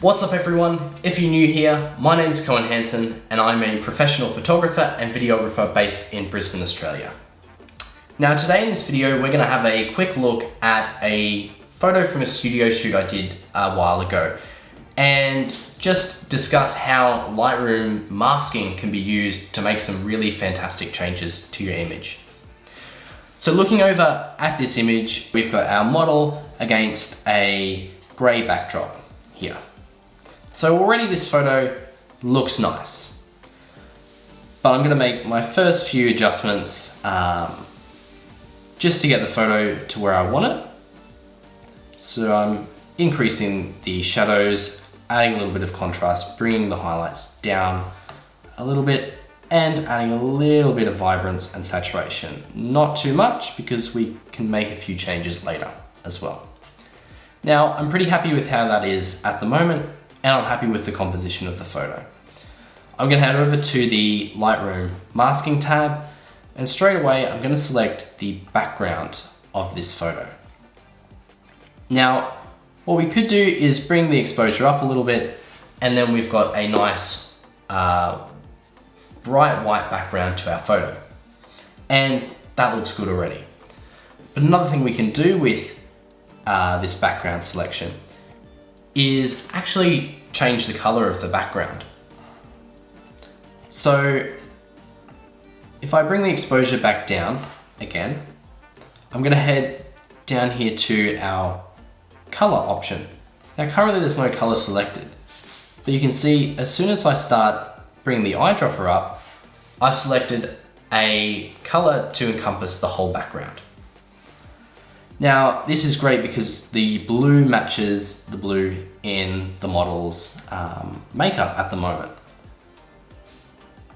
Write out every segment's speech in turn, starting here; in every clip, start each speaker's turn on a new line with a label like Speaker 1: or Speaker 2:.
Speaker 1: What's up everyone? If you're new here, my name is Kohen Hansen and I'm a professional photographer and videographer based in Brisbane, Australia. Now today in this video we're going to have a quick look at a photo from a studio shoot I did a while ago and just discuss how Lightroom masking can be used to make some really fantastic changes to your image. So looking over at this image, we've got our model against a grey backdrop here. So already this photo looks nice, but I'm going to make my first few adjustments just to get the photo to where I want it. So I'm increasing the shadows, adding a little bit of contrast, bringing the highlights down a little bit, and adding a little bit of vibrance and saturation. Not too much because we can make a few changes later as well. Now, I'm pretty happy with how that is at the moment, and I'm happy with the composition of the photo. I'm gonna head over to the Lightroom masking tab, and straight away I'm gonna select the background of this photo. Now, what we could do is bring the exposure up a little bit, and then we've got a nice bright white background to our photo. And that looks good already. But another thing we can do with this background selection is actually change the color of the background. So if I bring the exposure back down again, I'm gonna head down here to our color option. Now currently there's no color selected, but you can see as soon as I start bringing the eyedropper up, I've selected a color to encompass the whole background. Now, this is great because the blue matches the blue in the model's makeup at the moment.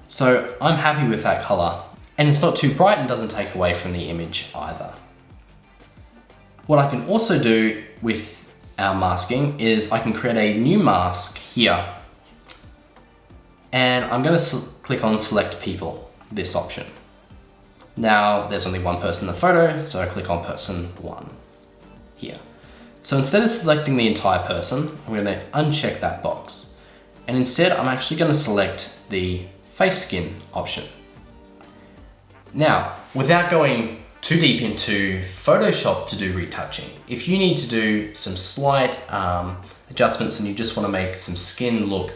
Speaker 1: So I'm happy with that color, and it's not too bright and doesn't take away from the image either. What I can also do with our masking is I can create a new mask here, and I'm going to click on Select People, this option. Now there's only one person in the photo, so I click on person 1 here. So instead of selecting the entire person, I'm going to uncheck that box. And instead I'm actually going to select the face skin option. Now, without going too deep into Photoshop to do retouching, if you need to do some slight adjustments and you just want to make some skin look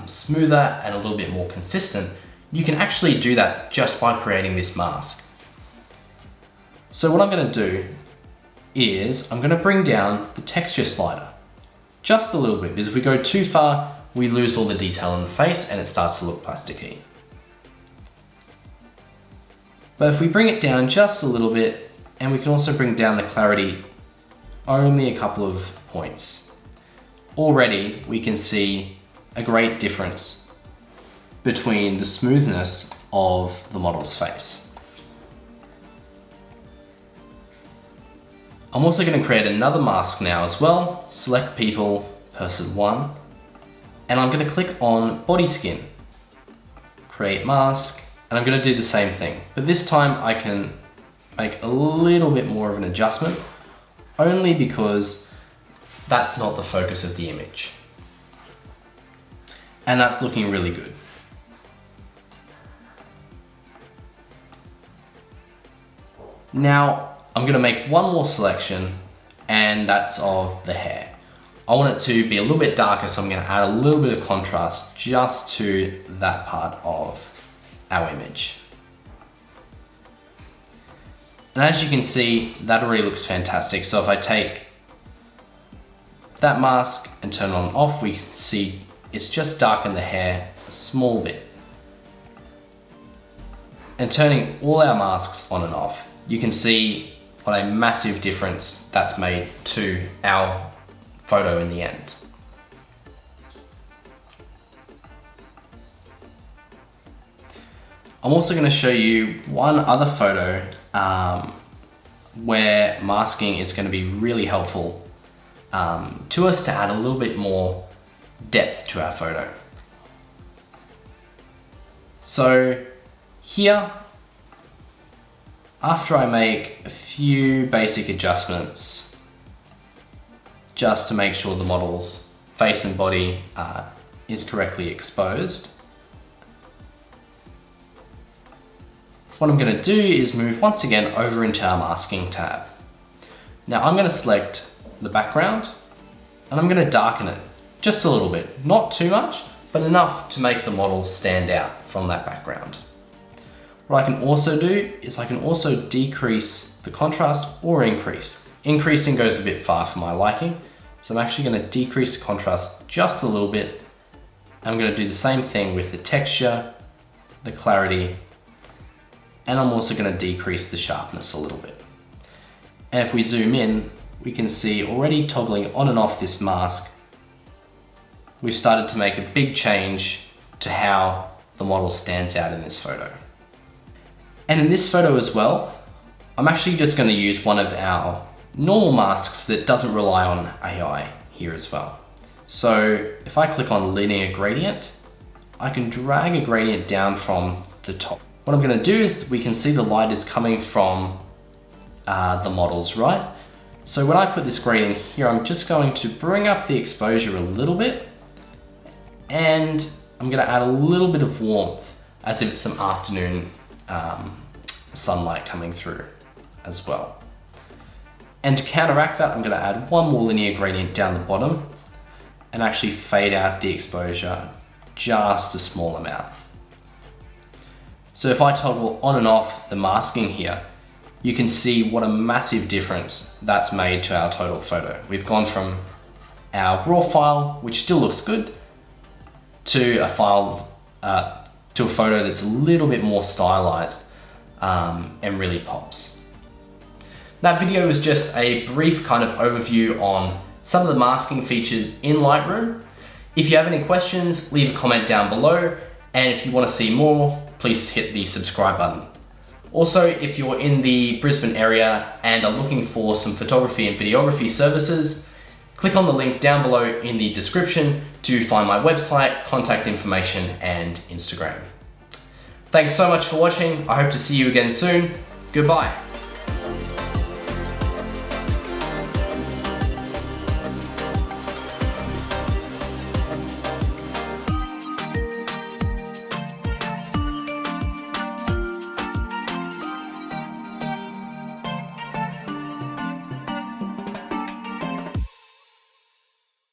Speaker 1: smoother and a little bit more consistent, you can actually do that just by creating this mask. So what I'm going to do is I'm going to bring down the texture slider just a little bit, because if we go too far we lose all the detail in the face and it starts to look plasticky. But if we bring it down just a little bit, and we can also bring down the clarity only a couple of points, already we can see a great difference between the smoothness of the model's face. I'm also going to create another mask now as well. Select People, Person 1, and I'm going to click on Body Skin, Create Mask, and I'm going to do the same thing. But this time I can make a little bit more of an adjustment, only because that's not the focus of the image. And that's looking really good. Now, I'm going to make one more selection, and that's of the hair. I want it to be a little bit darker, so I'm going to add a little bit of contrast just to that part of our image. And as you can see, that already looks fantastic. So if I take that mask and turn it on and off, we can see it's just darkened the hair a small bit. And turning all our masks on and off, you can see what a massive difference that's made to our photo in the end. I'm also going to show you one other photo where masking is going to be really helpful to us to add a little bit more depth to our photo. So here, after I make a few basic adjustments just to make sure the model's face and body is correctly exposed. What I'm going to do is move once again over into our masking tab. Now I'm going to select the background and I'm going to darken it just a little bit, not too much, but enough to make the model stand out from that background. What I can also do is I can also decrease the contrast or increase. Increasing goes a bit far for my liking, so I'm actually going to decrease the contrast just a little bit. I'm going to do the same thing with the texture, the clarity, and I'm also going to decrease the sharpness a little bit. And if we zoom in, we can see already toggling on and off this mask, we've started to make a big change to how the model stands out in this photo. And in this photo as well, I'm actually just going to use one of our normal masks that doesn't rely on AI here as well. So if I click on linear gradient, I can drag a gradient down from the top. What I'm going to do is we can see the light is coming from the model's right. So when I put this gradient here, I'm just going to bring up the exposure a little bit, and I'm going to add a little bit of warmth as if it's some afternoon sunlight coming through as well. And to counteract that, I'm going to add one more linear gradient down the bottom and actually fade out the exposure just a small amount. So if I toggle on and off the masking here, you can see what a massive difference that's made to our total photo. We've gone from our raw file, which still looks good, to a file, to a photo that's a little bit more stylized and really pops. That video was just a brief kind of overview on some of the masking features in Lightroom. If you have any questions, leave a comment down below, and if you want to see more, please hit the subscribe button. Also, if you're in the Brisbane area and are looking for some photography and videography services, click on the link down below in the description to find my website, contact information, and Instagram. Thanks so much for watching. I hope to see you again soon. Goodbye.